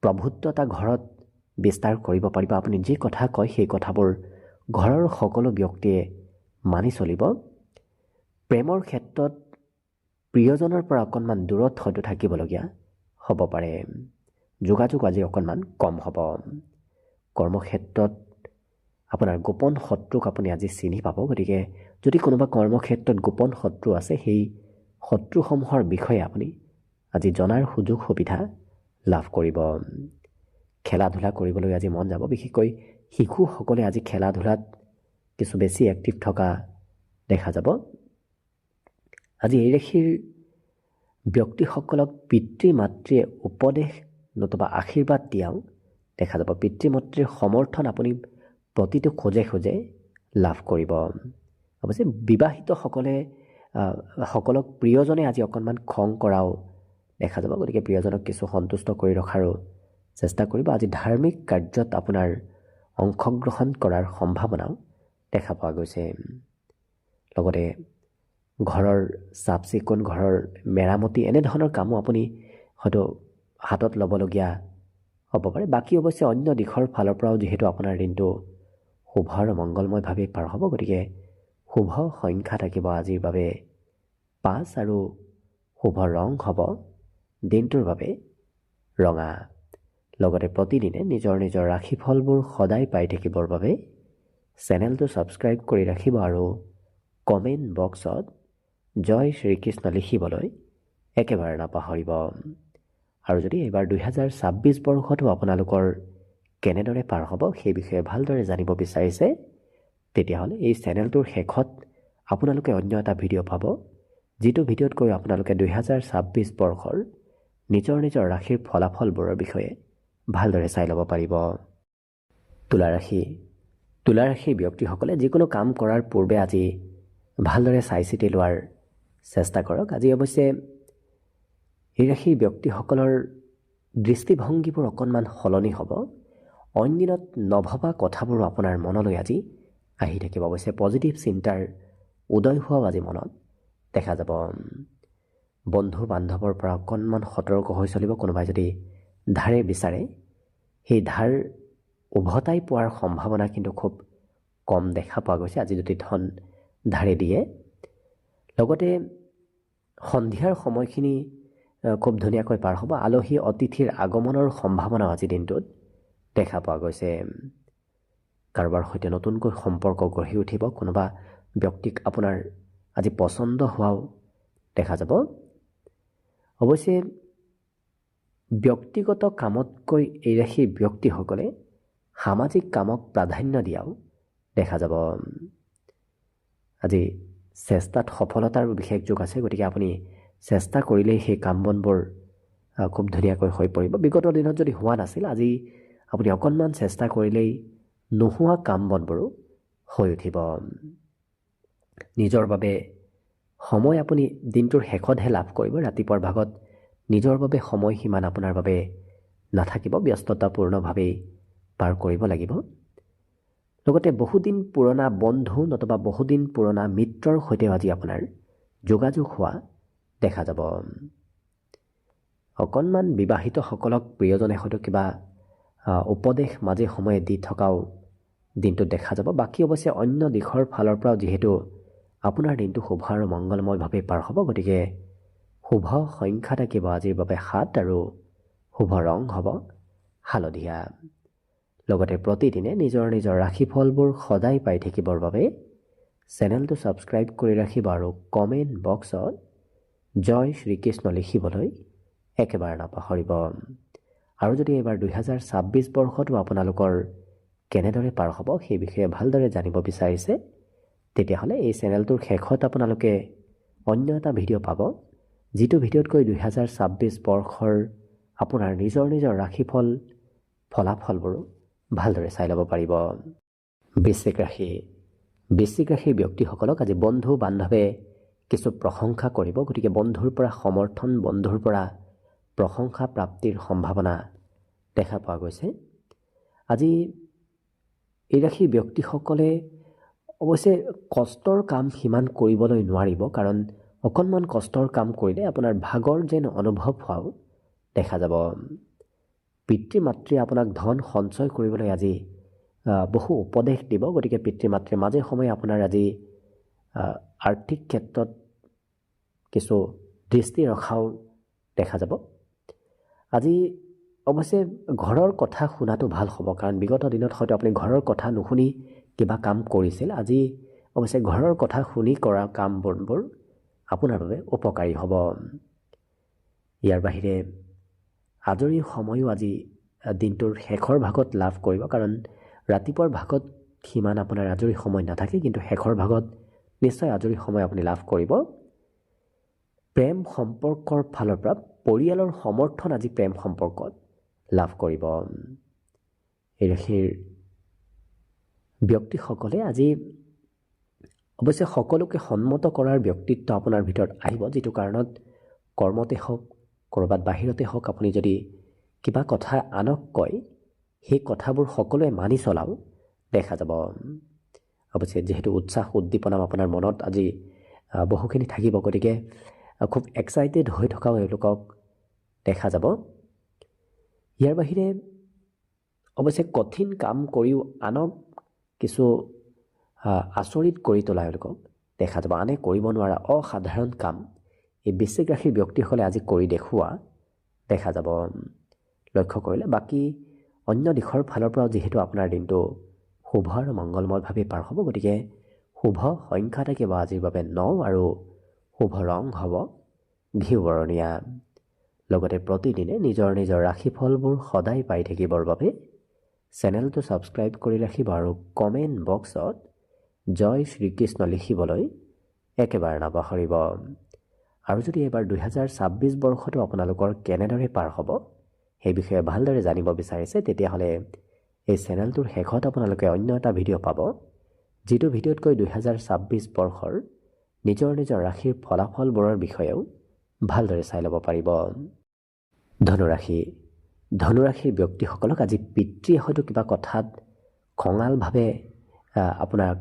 প্ৰভুত্বতা ঘৰত বিস্তাৰ কৰিব পাৰিব। আপুনি যি কথা কয় সেই কথাবোৰ ঘৰৰ সকলো ব্যক্তিয়ে মানি চলিব। প্ৰেমৰ ক্ষেত্ৰত প্ৰিয়জনৰ পৰা অকণমান দূৰত হয়তো থাকিবলগীয়া হ'ব পাৰে। যোগাযোগ আজি অকণমান কম হ'ব। কৰ্মক্ষেত্ৰত আপোনাৰ গোপন শত্ৰুক আপুনি আজি চিনি পাব, গতিকে যদি কোনোবা কৰ্মক্ষেত্ৰত গোপন শত্ৰু আছে সেই শত্ৰুসমূহৰ বিষয়ে আপুনি আজি জনাৰ সুযোগ সুবিধা লাভ কৰিব। খেলা ধূলা কৰিবলৈ আজি মন যাব, বিশেষকৈ শিশুসকলে আজি খেলা ধূলাত কিছু বেছি এক্টিভ থকা দেখা যাব। আজি এই ৰাশিৰ ব্যক্তিসকলক পিতৃ মাতৃয়ে উপদেশ নতুবা আশীৰ্বাদ দিয়াও দেখা যাব। পিতৃ মাতৃৰ সমৰ্থন আপুনি প্ৰতিটো খোজে খোজে লাভ কৰিব। অৱশ্যে বিবাহিতসকলে সকলক প্ৰিয়জনে আজি অকণমান খং কৰাও দেখা যাব, গতিকে প্ৰিয়জনক কিছু সন্তুষ্ট কৰি ৰখাৰো চেষ্টা কৰিব। আজি ধাৰ্মিক কাৰ্যত আপোনাৰ অংশগ্ৰহণ কৰাৰ সম্ভাৱনাও দেখা পোৱা গৈছে। লগতে ঘৰৰ চাফ চিকুণ, ঘৰৰ মেৰামতি এনেধৰণৰ কামো আপুনি হয়তো হাতত ল'বলগীয়া হ'ব পাৰে। বাকী অৱশ্যে অন্য দিশৰ ফালৰ পৰাও যিহেতু আপোনাৰ দিনটো শুভ আৰু মংগলময়ভাৱে পাৰ হ'ব, গতিকে শুভ সংখ্যা থাকিব আজিৰ বাবে 5 আৰু শুভ ৰং হ'ব দিনটোৰ বাবে ৰঙা। লগতে প্ৰতিদিনে নিজৰ নিজৰ ৰাশিফলবোৰ সদায় পাই থাকিবৰ বাবে চেনেলটো ছাবস্ক্ৰাইব কৰি ৰাখিব আৰু কমেণ্ট বক্সত জয় শ্ৰীকৃষ্ণ লিখিবলৈ একেবাৰে নাপাহৰিব। আৰু যদি এইবাৰ 2026 বৰ্ষটো আপোনালোকৰ কেনেদৰে পাৰ হ'ব সেই বিষয়ে ভালদৰে জানিব বিচাৰিছে, তেতিয়াহ'লে এই চেনেলটোৰ শেষত আপোনালোকে অন্য এটা ভিডিঅ' পাব, যিটো ভিডিঅ'ত গৈ আপোনালোকে 2026 বৰ্ষৰ নিজৰ নিজৰ ৰাশিৰ ফলাফলবোৰৰ বিষয়ে ভালদৰে চাই ল'ব পাৰিব। তুলা ৰাশি। তুলা ৰাশিৰ ব্যক্তিসকলে যিকোনো কাম কৰাৰ পূৰ্বে আজি ভালদৰে চাই চিতি লোৱাৰ চেষ্টা কৰক। আজি অৱশ্যে এই ৰাশিৰ ব্যক্তিসকলৰ দৃষ্টিভংগীবোৰ অকণমান সলনি হ'ব। অইন দিনত নভবা কথাবোৰো আপোনাৰ মনলৈ আজি আহি থাকিব। অৱশ্যে পজিটিভ চিন্তাৰ উদয় হোৱাও আজি মনত দেখা যাব। বন্ধু বান্ধৱৰ পৰা অকণমান সতৰ্ক হৈ চলিব। কোনোবাই যদি ধাৰে বিচাৰে সেই ধাৰ উভতাই পোৱাৰ সম্ভাৱনা কিন্তু খুব কম দেখা পোৱা গৈছে আজি যদি ধন ধাৰে দিয়ে। লগতে সন্ধিয়াৰ সময়খিনি খুব ধুনীয়াকৈ পাৰ হ'ব। আলহী অতিথিৰ আগমনৰ সম্ভাৱনাও আজি দিনটোত দেখা পোৱা গৈছে। কাৰোবাৰ সৈতে নতুনকৈ সম্পৰ্ক গঢ়ি উঠিব। কোনোবা ব্যক্তিক আপোনাৰ আজি পচন্দ হোৱাও দেখা যাব। অৱশ্যে ব্যক্তিগত কামতকৈ এই ৰাশিৰ ব্যক্তিসকলে সামাজিক কামক প্ৰাধান্য দিয়াও দেখা যাব। আজি চেষ্টাত সফলতাৰ বিশেষ যোগ আছে। গতিকে আপুনি চেষ্টা কৰিলেই সেই কাম বনবোৰ খুব ধুনীয়াকৈ হৈ পৰিব। বিগত দিনত যদি হোৱা নাছিল, আজি আপুনি অকণমান চেষ্টা কৰিলেই নোহোৱা কাম বনবোৰো হৈ উঠিব। নিজৰ বাবে সময় আপুনি দিনটোৰ শেষতহে লাভ কৰিব। ৰাতিপুৱাৰ ভাগত নিজৰ বাবে সময় সিমান আপোনাৰ বাবে নাথাকিব। ব্যস্ততাপূৰ্ণভাৱেই পাৰ কৰিব লাগিব। লগতে বহুদিন পুৰণা বন্ধু নতুবা বহুদিন পুৰণা মিত্ৰৰ সৈতেও আজি আপোনাৰ যোগাযোগ হোৱা দেখা যাব। অকণমান বিবাহিতসকলক প্ৰিয়জনে হয়তো কিবা উপদেশ মাজে সময়ে দি থকাও দিনটোত দেখা যাব। বাকী অৱশ্যে অন্য দিশৰ ফালৰ পৰাও যিহেতু আপোনাৰ দিনটো শুভ আৰু মংগলময়ভাৱে পাৰ হ'ব, গতিকে শুভ সংখ্যা থাকিব আজিৰ বাবে 7 আৰু শুভ ৰং হ'ব হালধীয়া। লগতে প্ৰতিদিনে নিজৰ নিজৰ ৰাশিফলবোৰ সদায় পাই থাকিবৰ বাবে চেনেলটো ছাবস্ক্ৰাইব কৰি ৰাখিব আৰু কমেণ্ট বক্সত জয় শ্ৰীকৃষ্ণ লিখিবলৈ একেবাৰে নাপাহৰিব। আৰু যদি এইবাৰ 2026 বৰ্ষটো আপোনালোকৰ কেনেদৰে পাৰ হ'ব সেই বিষয়ে ভালদৰে জানিব বিচাৰিছে, তেতিয়াহ'লে এই চেনেলটোৰ শেষত আপোনালোকে অন্য এটা ভিডিঅ' পাব, যিটো ভিডিঅ'তকৈ 2026 বৰ্ষৰ আপোনাৰ নিজৰ নিজৰ ৰাশিফল ফলাফলবোৰো ভালদৰে চাই ল'ব পাৰিব। বৃশ্চিক ৰাশি। বৃশ্চিক ৰাশিৰ ব্যক্তিসকলক আজি বন্ধু বান্ধৱে কিছু প্ৰশংসা কৰিব। গতিকে বন্ধুৰ পৰা সমৰ্থন, বন্ধুৰ পৰা প্ৰশংসা প্ৰাপ্তিৰ সম্ভাৱনা দেখা পোৱা গৈছে। আজি এই ৰাশিৰ ব্যক্তিসকলে অৱশ্যে কষ্টৰ কাম সিমান কৰিবলৈ নোৱাৰিব, কাৰণ অকণমান কষ্টৰ কাম কৰিলে আপোনাৰ ভাগৰ যেন অনুভৱ হোৱাও দেখা যাব। পিতৃ মাতৃয়ে আপোনাক ধন সঞ্চয় কৰিবলৈ আজি বহু উপদেশ দিব। গতিকে পিতৃ মাতৃয়ে মাজে সময়ে আপোনাৰ আজি আৰ্থিক ক্ষেত্ৰত কিছু দৃষ্টি ৰখাও দেখা যাব। আজি অৱশ্যে ঘৰৰ কথা শুনাটো ভাল হ'ব, কাৰণ বিগত দিনত হয়তো আপুনি ঘৰৰ কথা নুশুনি কিবা কাম কৰিছিল। আজি অৱশ্যে ঘৰৰ কথা শুনি কৰা কাম বনবোৰ আপোনাৰ বাবে উপকাৰী হ'ব। ইয়াৰ বাহিৰে আজৰি সময়ো আজি দিনটোৰ শেষৰ ভাগত লাভ কৰিব, কাৰণ ৰাতিপুৱাৰ ভাগত সিমান আপোনাৰ আজৰি সময় নাথাকে, কিন্তু শেষৰ ভাগত নিশ্চয় আজৰি সময় আপুনি লাভ কৰিব। প্ৰেম সম্পৰ্কৰ ফালৰ পৰা পৰিয়ালৰ সমৰ্থন আজি প্ৰেম সম্পৰ্কত লাভ কৰিব। এই ৰাশিৰ ব্যক্তিসকলে আজি অৱশ্যে সকলোকে সন্মত কৰাৰ ব্যক্তিত্ব আপোনাৰ ভিতৰত আহিব, যিটো কাৰণত কৰ্মতে হওক, ক'ৰবাত বাহিৰতে হওক, আপুনি যদি কিবা কথা আনক কয় সেই কথাবোৰ সকলোৱে মানি চলাও দেখা যাব। অৱশ্যে যিহেতু উৎসাহ উদ্দীপনা আপোনাৰ মনত আজি বহুখিনি থাকিব, গতিকে খুব এক্সাইটেড হৈ থকাও এওঁলোকক দেখা যাব। ইয়াৰ বাহিৰে অৱশ্যে কঠিন কাম কৰিও আনক কিছু আচৰিত কৰি তোলা এওঁলোকক দেখা যাব। আনে কৰিব নোৱাৰা অসাধাৰণ কাম এই বৃশ্চিক ৰাশিৰ ব্যক্তিসকলে আজি কৰি দেখুওৱা দেখা যাব লক্ষ্য কৰিলে। বাকী অন্য দিশৰ ফালৰ পৰাও যিহেতু আপোনাৰ দিনটো শুভ আৰু মংগলময়ভাৱে পাৰ হ'ব, গতিকে শুভ সংখ্যা থাকিব আজিৰ বাবে 9 আৰু শুভ ৰং হ'ব ঘিউ বৰণীয়া। লগতে প্ৰতিদিনে নিজৰ নিজৰ ৰাশিফলবোৰ সদায় পাই থাকিবৰ বাবে চেনেলটো ছাবস্ক্ৰাইব কৰি ৰাখিব আৰু কমেণ্ট বক্সত জয় শ্ৰীকৃষ্ণ লিখিবলৈ একেবাৰে নাপাহৰিব। আৰু যদি এইবাৰ 2026 বৰ্ষটো আপোনালোকৰ কেনেদৰে পাৰ হ'ব সেই বিষয়ে ভালদৰে জানিব বিচাৰিছে, তেতিয়াহ'লে এই চেনেলটোৰ শেষত আপোনালোকে অন্য এটা ভিডিঅ' পাব, যিটো ভিডিঅ'তকৈ 2026 বৰ্ষৰ নিজৰ নিজৰ ৰাশিৰ ফলাফলবোৰৰ বিষয়েও ভালদৰে চাই ল'ব পাৰিব। ধনুৰাশি। ধনুৰাশিৰ ব্যক্তিসকলক আজি পিতৃয়ে হয়তো কিবা কথাত খঙালভাৱে আপোনাক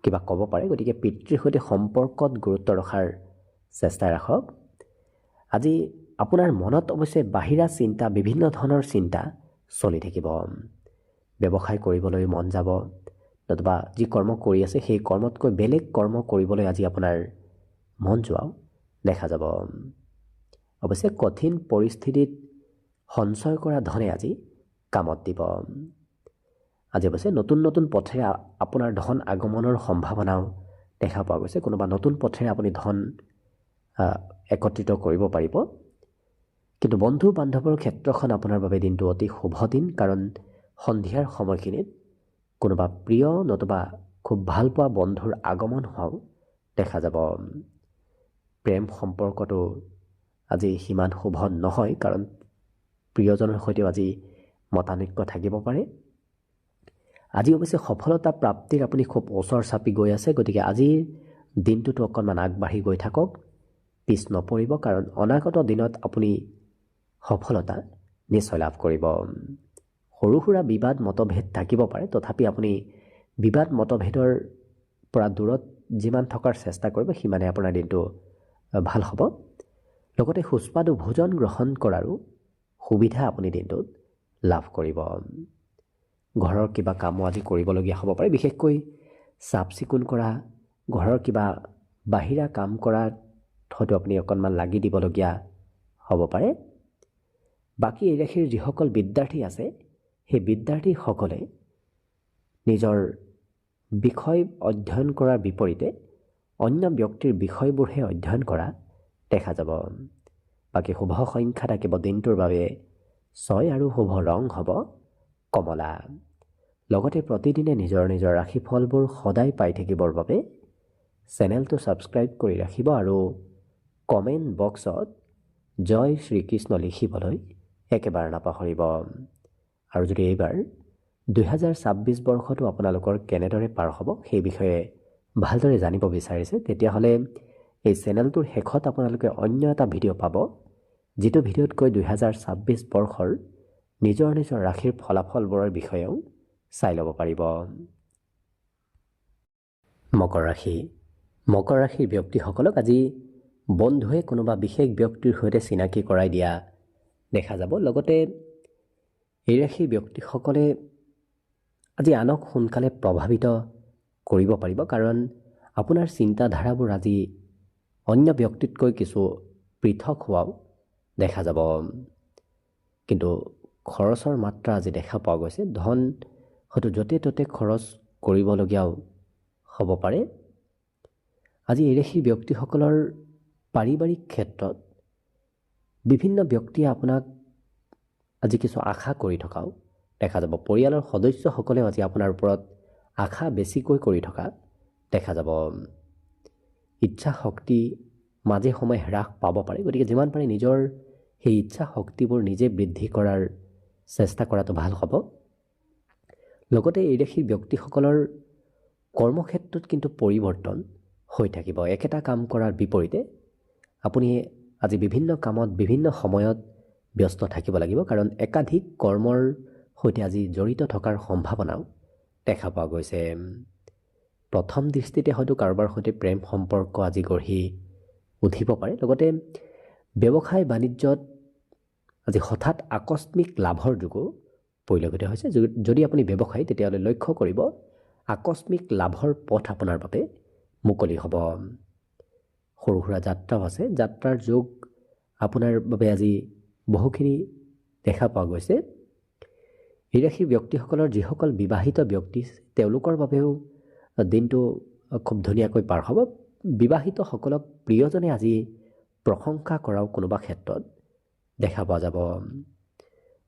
কিবা ক'ব পাৰে, গতিকে পিতৃৰ সৈতে সম্পৰ্কত গুৰুত্ব ৰখাৰ চেষ্টা ৰাখক। আজি আপোনাৰ মনত অৱশ্যে বাহিৰা চিন্তা, বিভিন্ন ধৰণৰ চিন্তা চলি থাকিব। ব্যৱসায় কৰিবলৈ মন যাব, নতুবা যি কৰ্ম কৰি আছে সেই কৰ্মতকৈ বেলেগ কৰ্ম কৰিবলৈ আজি আপোনাৰ মন যোৱাও দেখা যাব। অৱশ্যে কঠিন পৰিস্থিতিত সঞ্চয় কৰা ধনে আজি কামত দিব। আজি অৱশ্যে নতুন নতুন পথেৰে আপোনাৰ ধন আগমনৰ সম্ভাৱনাও দেখা পোৱা গৈছে। কোনোবা নতুন পথেৰে আপুনি ধন একত্ৰিত কৰিব পাৰিব। কিন্তু বন্ধু বান্ধৱৰ ক্ষেত্ৰখন আপোনাৰ বাবে দিনটো অতি শুভ দিন, কাৰণ সন্ধিয়াৰ সময়খিনিত কোনোবা প্ৰিয় নতুবা খুব ভাল পোৱা বন্ধুৰ আগমন হোৱাও দেখা যাব। প্ৰেম সম্পৰ্কটো আজি সিমান শুভ নহয়, কাৰণ প্ৰিয়জনৰ সৈতেও আজি মতানৈক্য থাকিব পাৰে। আজি অৱশ্যে সফলতা প্ৰাপ্তিৰ আপুনি খুব ওচৰ চাপি গৈ আছে, গতিকে আজিৰ দিনটোতো অকণমান আগবাঢ়ি গৈ থাকক, পিছ নপৰিব, কাৰণ অনাগত দিনত আপুনি সফলতা নিশ্চয় লাভ কৰিব। সৰু সুৰা বিবাদ মতভেদ থাকিব পাৰে, তথাপি আপুনি বিবাদ মতভেদৰ পৰা দূৰত যিমান থকাৰ চেষ্টা কৰিব সিমানে আপোনাৰ দিনটো ভাল হ'ব। লগতে সুস্বাদু ভোজন গ্ৰহণ কৰাৰো সুবিধা আপুনি দিনটোত লাভ কৰিব। ঘৰৰ কিবা কামো আজি কৰিবলগীয়া হ'ব পাৰে, বিশেষকৈ চাফ চিকুণ কৰা, ঘৰৰ কিবা বাহিৰা কাম কৰাত হয়তো আপুনি অকণমান লাগি দিবলগীয়া হ'ব পাৰে। বাকী এই ৰাশিৰ যিসকল বিদ্যাৰ্থী আছে সেই বিদ্যাৰ্থীসকলে নিজৰ বিষয় অধ্যয়ন কৰাৰ বিপৰীতে অন্য ব্যক্তিৰ বিষয়বোৰহে অধ্যয়ন কৰা দেখা যাব। বাকী শুভ সংখ্যা থাকিব দিনটোৰ বাবে 6 আৰু শুভ ৰং হ'ব কমলা। লগতে প্ৰতিদিনে নিজৰ নিজৰ ৰাশিফলবোৰ সদায় পাই থাকিবৰ বাবে চেনেলটো ছাবস্ক্ৰাইব কৰি ৰাখিব আৰু কমেণ্ট বক্সত জয় শ্ৰীকৃষ্ণ লিখিবলৈ একেবাৰে নাপাহৰিব। আৰু যদি এইবাৰ 2026 বৰ্ষটো আপোনালোকৰ কেনেদৰে পাৰ হ'ব সেই বিষয়ে ভালদৰে জানিব বিচাৰিছে, তেতিয়াহ'লে এই চেনেলটোৰ শেষত আপোনালোকে অন্য এটা ভিডিঅ' পাব, যিটো ভিডিঅ'তকৈ 2026 বৰ্ষৰ নিজৰ নিজৰ ৰাশিৰ ফলাফলবোৰৰ বিষয়েও চাই ল'ব পাৰিব। মকৰ ৰাশি। মকৰ ৰাশিৰ ব্যক্তিসকলক আজি বন্ধুৱে কোনোবা বিশেষ ব্যক্তিৰ সৈতে চিনাকি কৰাই দিয়া দেখা যাব। লগতে এই ৰাশিৰ ব্যক্তিসকলে আজি আনক সোনকালে প্ৰভাৱিত কৰিব পাৰিব, কাৰণ আপোনাৰ চিন্তাধাৰাবোৰ আজি অন্য ব্যক্তিতকৈ কিছু পৃথক হোৱাও দেখা যাব। কিন্তু খৰচৰ মাত্ৰা আজি দেখা পোৱা গৈছে, ধন হয়তো য'তে ত'তে খৰচ কৰিবলগীয়াও হ'ব পাৰে। আজি এই ৰাশিৰ ব্যক্তিসকলৰ পাৰিবাৰিক ক্ষেত্ৰত বিভিন্ন ব্যক্তিয়ে আপোনাক আজি কিছু আশা কৰি থকাও দেখা যাব। পৰিয়ালৰ সদস্যসকলেও আজি আপোনাৰ ওপৰত আশা বেছিকৈ কৰি থকা দেখা যাব। ইচ্ছা শক্তি মাজে সময়ে হ্ৰাস পাব পাৰে, গতিকে যিমান পাৰে নিজৰ সেই ইচ্ছা শক্তিবোৰ নিজে বৃদ্ধি কৰাৰ চেষ্টা কৰাটো ভাল হ'ব। লগতে এই ৰাশিৰ ব্যক্তিসকলৰ কৰ্মক্ষেত্ৰত কিন্তু পৰিৱৰ্তন হৈ থাকিব। একেটা কাম কৰাৰ বিপৰীতে আপুনি আজি বিভিন্ন কামত বিভিন্ন সময়ত ব্যস্ত থাকিব লাগিব, কাৰণ একাধিক কৰ্মৰ সৈতে আজি জড়িত থকাৰ সম্ভাৱনাও দেখা পোৱা গৈছে। প্ৰথম দৃষ্টিতে হয়তো কাৰোবাৰ সৈতে প্ৰেম সম্পৰ্ক আজি গঢ়ি উঠিব পাৰে। লগতে ব্যৱসায় বাণিজ্যত আজি হঠাৎ আকস্মিক লাভৰ যোগো পৰিলক্ষিত হৈছে। যদি আপুনি ব্যৱসায়ী তেতিয়াহ'লে লক্ষ্য কৰিব আকস্মিক লাভৰ পথ আপোনাৰ বাবে মুকলি হ'ব। সৰু সুৰা যাত্ৰাও আছে, যাত্ৰাৰ যোগ আপোনাৰ বাবে আজি বহুখিনি দেখা পোৱা গৈছে। এই ৰাশিৰ ব্যক্তিসকলৰ যিসকল বিবাহিত ব্যক্তি তেওঁলোকৰ বাবেও দিনটো খুব ধুনীয়াকৈ পাৰ হ'ব। বিবাহিতসকলক প্ৰিয়জনে আজি প্ৰশংসা কৰাও কোনোবা ক্ষেত্ৰত দেখা পোৱা যাব।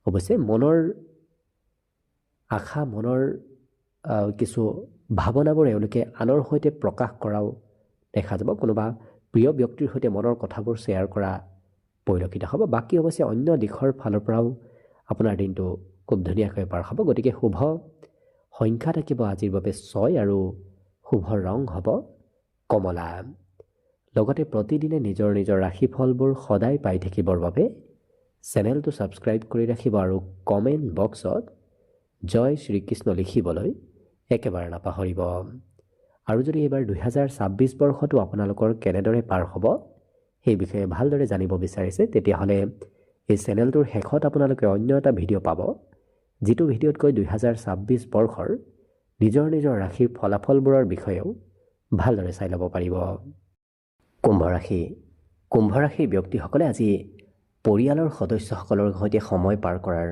অৱশ্যে মনৰ আশা, মনৰ কিছু ভাৱনাবোৰ এওঁলোকে আনৰ সৈতে প্ৰকাশ কৰাও দেখা যাব। কোনোবা প্ৰিয় ব্যক্তিৰ সৈতে মনৰ কথাবোৰ শ্বেয়াৰ কৰা পৰিলক্ষিত হ'ব। বাকী অৱশ্যে অন্য দিশৰ ফালৰ পৰাও আপোনাৰ দিনটো খুব ধুনীয়াকৈ পাৰ হ'ব। গতিকে শুভ সংখ্যা থাকিব আজিৰ বাবে 6 আৰু শুভ ৰং হ'ব কমলা। লগতে প্ৰতিদিনে নিজৰ নিজৰ ৰাশিফলবোৰ সদায় পাই থাকিবৰ বাবে চেনেলটো ছাবস্ক্ৰাইব কৰি ৰাখিব আৰু কমেণ্ট বক্সত জয় শ্ৰীকৃষ্ণ লিখিবলৈ একেবাৰে নাপাহৰিব। আৰু যদি এইবাৰ 2026 বৰ্ষটো আপোনালোকৰ কেনেদৰে পাৰ হ'ব সেই বিষয়ে ভালদৰে জানিব বিচাৰিছে, তেতিয়াহ'লে এই চেনেলটোৰ শেষত আপোনালোকে অন্য এটা ভিডিঅ' পাব, যিটো ভিডিঅ'তকৈ 2026 বৰ্ষৰ নিজৰ নিজৰ ৰাশিৰ ফলাফলবোৰৰ বিষয়েও ভালদৰে চাই ল'ব পাৰিব। কুম্ভ ৰাশি। কুম্ভ ৰাশিৰ ব্যক্তিসকলে আজি পৰিয়ালৰ সদস্যসকলৰ সৈতে সময় পাৰ কৰাৰ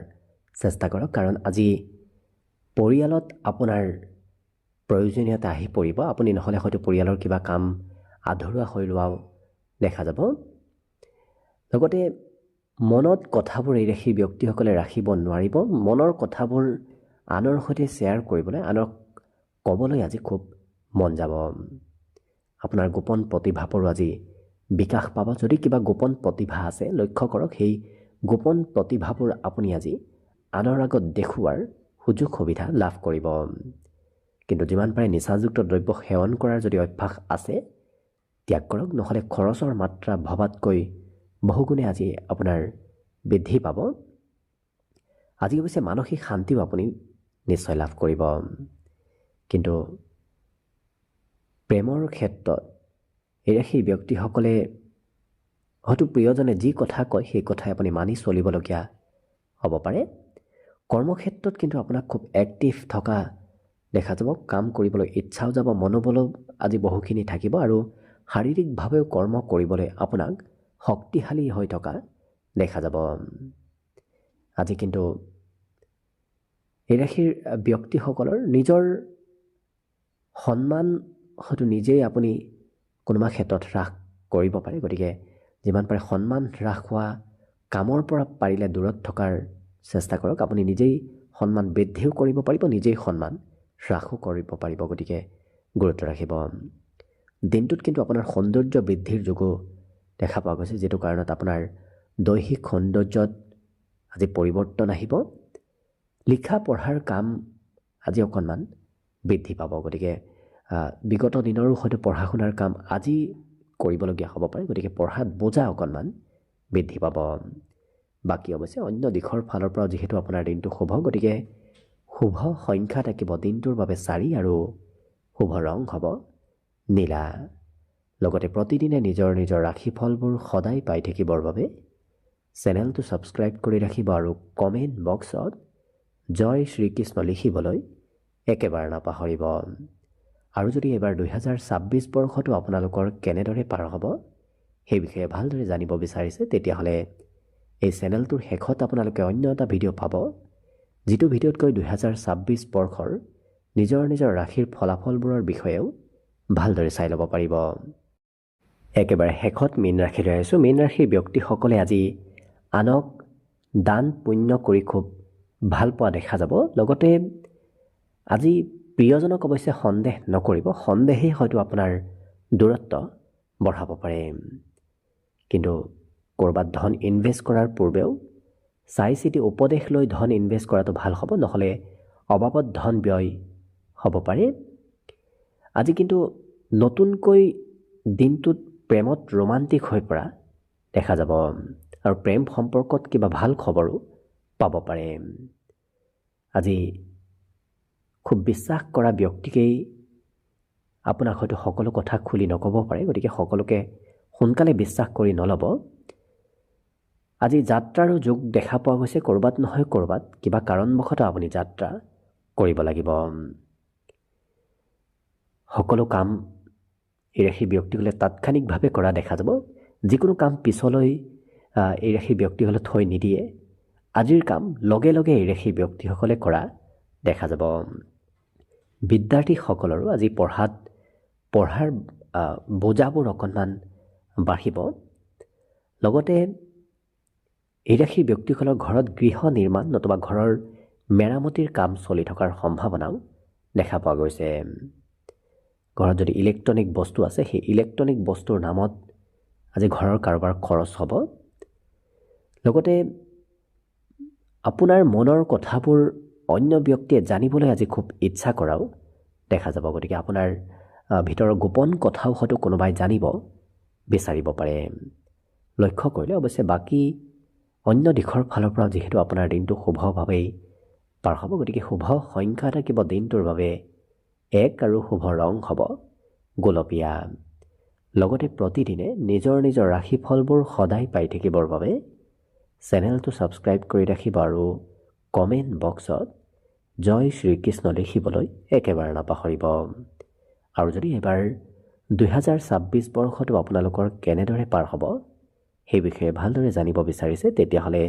চেষ্টা কৰক, কাৰণ আজি পৰিয়ালত আপোনাৰ প্ৰয়োজনীয়তা আহি পৰিব। আপুনি নহ'লে হয়তো পৰিয়ালৰ কিবা কাম আধৰুৱা হৈ ৰোৱাও দেখা যাব। লগতে মনত কথাবোৰ এই ৰাশিৰ ব্যক্তিসকলে ৰাখিব নোৱাৰিব। মনৰ কথাবোৰ আনৰ সৈতে শ্বেয়াৰ কৰিবলৈ, আনক ক'বলৈ আজি খুব মন যাব। আপোনাৰ গোপন প্ৰতিভাবোৰো আজি বিকাশ পাব। যদি কিবা গোপন প্ৰতিভা আছে লক্ষ্য কৰক, সেই গোপন প্ৰতিভাবোৰ আপুনি আজি আনৰ আগত দেখুওৱাৰ সুযোগ সুবিধা লাভ কৰিব। কিন্তু যিমান পাৰে নিচাযুক্ত দ্ৰব্য সেৱন কৰাৰ যদি অভ্যাস আছে ত্যাগ কৰক, নহ'লে খৰচৰ মাত্ৰা ভবাতকৈ বহুগুণে আজি আপোনাৰ বৃদ্ধি পাব। আজি অৱশ্যে মানসিক শান্তিও আপুনি নিশ্চয় লাভ কৰিব। কিন্তু প্ৰেমৰ ক্ষেত্ৰত সেই ব্যক্তিসকলে হয়তো প্ৰিয়জনে যি কথা কয় সেই কথাই আপুনি মানি চলিবলগীয়া হ'ব পাৰে। কৰ্মক্ষেত্ৰত কিন্তু আপোনাক খুব এক্টিভ থকা দেখা যাব, কাম কৰিবলৈ ইচ্ছাও যাব, মনোবলো আজি বহুখিনি থাকিব আৰু শাৰীৰিকভাৱেও কৰ্ম কৰিবলৈ আপোনাক শক্তিশালী হৈ থকা দেখা যাব। আজি কিন্তু এই ৰাশিৰ ব্যক্তিসকলৰ নিজৰ সন্মান হয়তো নিজেই আপুনি কোনোবা ক্ষেত্ৰত হ্ৰাস কৰিব পাৰে। গতিকে যিমান পাৰে সন্মান হ্ৰাস হোৱা কামৰ পৰা পাৰিলে দূৰত থকাৰ চেষ্টা কৰক। আপুনি নিজেই সন্মান বৃদ্ধিও কৰিব পাৰিব, নিজেই সন্মান হ্ৰাসো কৰিব পাৰিব। গতিকে গুৰুত্ব ৰাখিব। দিনটোত কিন্তু আপোনাৰ সৌন্দৰ্য বৃদ্ধিৰ যোগো দেখা পোৱা গৈছে, যিটো কাৰণত আপোনাৰ দৈহিক সৌন্দৰ্যত আজি পৰিৱৰ্তন আহিব। লিখা পঢ়াৰ কাম আজি অকণমান বৃদ্ধি পাব। গতিকে বিগত দিনৰো হয়তো পঢ়া শুনাৰ কাম আজি কৰিবলগীয়া হ'ব পাৰে। গতিকে পঢ়াত বোজা অকণমান বৃদ্ধি পাব। বাকী অৱশ্যে অন্য দিশৰ ফালৰ পৰা যিহেতু আপোনাৰ দিনটো শুভ, গতিকে শুভ সংখ্যা থাকিব দিনটোৰ বাবে 4 আৰু শুভ ৰং হ'ব নীলা। লগতে প্ৰতিদিনে নিজৰ নিজৰ ৰাশিফলবোৰ সদায় পাই থাকিবৰ বাবে চেনেলটো ছাবস্ক্ৰাইব কৰি ৰাখিব আৰু কমেণ্ট বক্সত জয় শ্ৰীকৃষ্ণ লিখিবলৈ একেবাৰে নাপাহৰিব। আৰু যদি এইবাৰ 2026 বৰ্ষটো আপোনালোকৰ কেনেদৰে পাৰ হ'ব সেই বিষয়ে ভালদৰে জানিব বিচাৰিছে, তেতিয়াহ'লে এই চেনেলটোৰ শেষত আপোনালোকে অন্য এটা ভিডিঅ' পাব, যিটো ভিডিঅ'তকৈ 2026 বৰ্ষৰ নিজৰ নিজৰ ৰাশিৰ ফলাফলবোৰৰ বিষয়েও ভালদৰে চাই ল'ব পাৰিব। একেবাৰে শেষত মীন ৰাশিলৈ আহিছোঁ। মীন ৰাশিৰ ব্যক্তিসকলে আজি আনক দান পুণ্য কৰি খুব ভাল পোৱা দেখা যাব। লগতে আজি প্ৰিয়জনক অৱশ্যে সন্দেহ নকৰিব, সন্দেহেই হয়তো আপোনাৰ দূৰত্ব বঢ়াব পাৰে। কিন্তু ক'ৰবাত ধন ইনভেষ্ট কৰাৰ পূৰ্বেও চাই চিতি উপদেশ লৈ ধন ইনভেষ্ট কৰাটো ভাল হ'ব, নহ'লে অবাবত ধন ব্যয় হ'ব পাৰে। আজি কিন্তু নতুনকৈ দিনটোত প্ৰেমত ৰোমান্টিক হৈ পৰা দেখা যাব আৰু প্ৰেম সম্পৰ্কত কিবা ভাল খবৰো পাব পাৰে। আজি খুব বিশ্বাস কৰা ব্যক্তিকেই আপোনাক হয়তো সকলো কথা খুলি নক'ব পাৰে। গতিকে সকলোকে সোনকালে বিশ্বাস কৰি নল'ব। আজি যাত্ৰাৰো যোগ দেখা পোৱা গৈছে। ক'ৰবাত নহয় ক'ৰবাত কিবা কাৰণবশতঃ আপুনি যাত্ৰা কৰিব লাগিব। সকলো কাম এই ৰাশিৰ ব্যক্তিসকলে তাৎক্ষণিকভাৱে কৰা দেখা যাব। যিকোনো কাম পিছলৈ এই ৰাশিৰ ব্যক্তিসকলে থৈ নিদিয়ে। আজিৰ কাম লগে লগে এই ৰাশিৰ ব্যক্তিসকলে কৰা দেখা যাব। বিদ্যাৰ্থীসকলৰো আজি পঢ়াৰ বোজাবোৰ অকণমান বাঢ়িব। লগতে এই ৰাশিৰ ব্যক্তিসকলৰ ঘৰত গৃহ নিৰ্মাণ নতুবা ঘৰৰ মেৰামতিৰ কাম চলি থকাৰ সম্ভাৱনাও দেখা পোৱা গৈছে। ঘৰত যদি ইলেক্ট্ৰনিক বস্তু আছে, সেই ইলেক্ট্ৰনিক বস্তুৰ নামত আজি ঘৰৰ কাৰোবাৰ খৰচ হ'ব। লগতে আপোনাৰ মনৰ কথাবোৰ অন্য ব্যক্তিয়ে জানিবলৈ আজি খুব ইচ্ছা কৰাও দেখা যাব। গতিকে আপোনাৰ ভিতৰৰ গোপন কথাও হয়তো কোনোবাই জানিব বিচাৰিব পাৰে। লক্ষ্য কৰিলে অৱশ্যে বাকী অন্য দিশৰ ফালৰ পৰা যিহেতু আপোনাৰ দিনটো শুভভাৱেই পাৰ হ'ব, গতিকে শুভ সংখ্যা থাকিব দিনটোৰ বাবে 1 আৰু শুভ ৰং হ'ব গোলপীয়া। লগতে প্ৰতিদিনে নিজৰ নিজৰ ৰাশিফলবোৰ সদায় পাই থাকিবৰ বাবে চেনেলটো ছাবস্ক্ৰাইব কৰি ৰাখিব আৰু কমেণ্ট বক্সত জয় শ্ৰীকৃষ্ণ লিখিবলৈ একেবাৰে নাপাহৰিব। আৰু যদি এবাৰ 2026 বৰ্ষটো আপোনালোকৰ কেনেদৰে পাৰ হ'ব সেই বিষয়ে ভালদৰে জানিব বিচাৰিছে, তেতিয়াহ'লে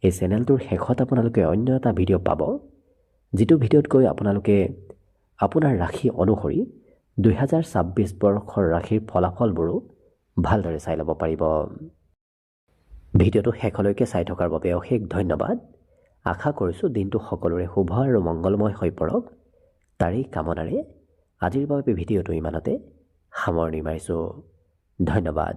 এই চেনেলটোৰ শেষত আপোনালোকে অন্য এটা ভিডিঅ' পাব, যিটো ভিডিঅ'ত গৈ আপোনালোকে আপোনাৰ ৰাশি অনুসৰি 2026 বৰ্ষৰ ৰাশিৰ ফলাফলবোৰো ভালদৰে চাই ল'ব পাৰিব। ভিডিঅ'টো শেষলৈকে চাই থকাৰ বাবে অশেষ ধন্যবাদ। আশা কৰিছোঁ দিনটো সকলোৰে শুভ আৰু মংগলময় হৈ পৰক। তাৰেই কামনাৰে আজিৰ বাবে ভিডিঅ'টো ইমানতে সামৰণি মাৰিছোঁ। ধন্যবাদ।